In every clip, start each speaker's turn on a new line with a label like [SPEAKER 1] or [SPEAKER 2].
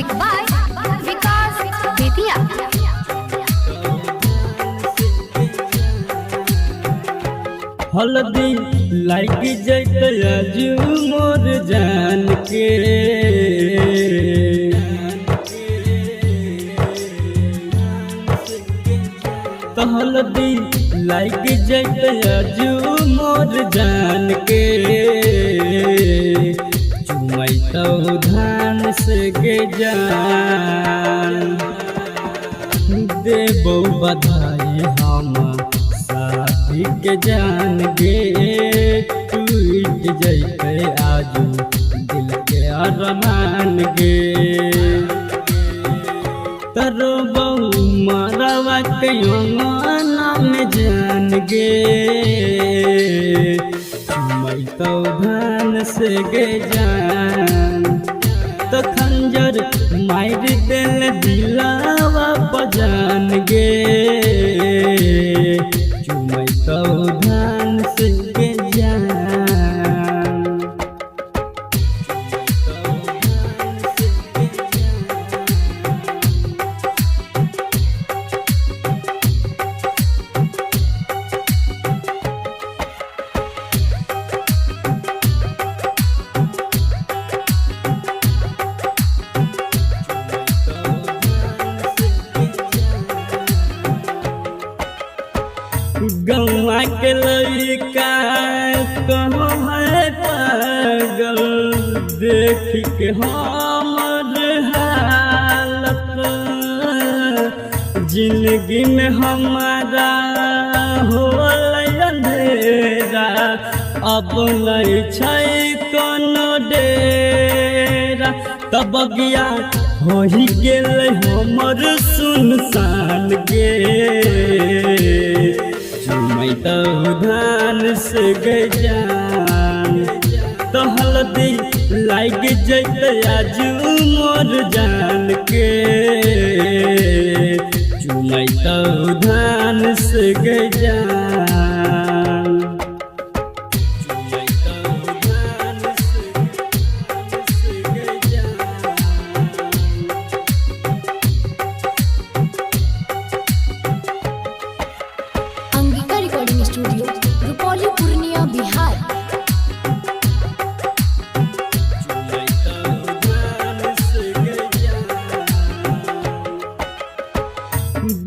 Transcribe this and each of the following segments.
[SPEAKER 1] Music by Vikas Bethia.
[SPEAKER 2] हल्दी लाग जैते आजू मोर जान के तो हल्दी लाग जैते आजू मोर जान के चुमई तो धान से गे जान देबो बधाई हम के जान गे टूट जैते आजू दिल के अरमान गे तरो बहु मारवा के नाम जान गे मैं तो धान से गे जान तो खंजर मार दिल दिलावा बजान गे मैं तो धान से गे जान गौवा के लड़का कहो है पागल देख के हमर हालत जिंदगी में हमारा हो अंधेरा अब नहीं छै कोनो डेरा तब गया हो ही गेल हमर सुनसान गे मैं तो धान से गे जान तो हल्दी लाग जैते आजू मोर जान के मैं तो धान से गे जान
[SPEAKER 1] स्टूडियो रुपौली पूर्णिया बिहार।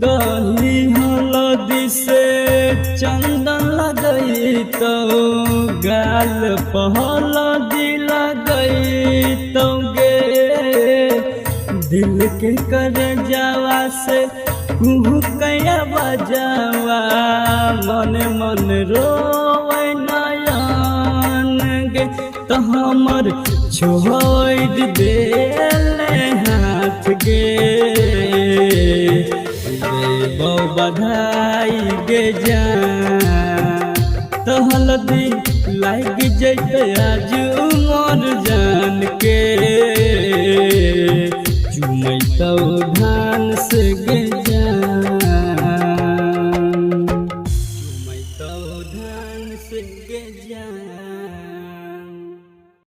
[SPEAKER 2] दही हल्दी से चंदन लगई तो गाल पहलदी लगई तो गे दिल के कर जावा से कुहू कया बजावा मन मन रोवे नयन गे तो हमर छोड़ देले हाथ गे देबो बधाई गे जान तो हल्दी लाग जैते आजू मोर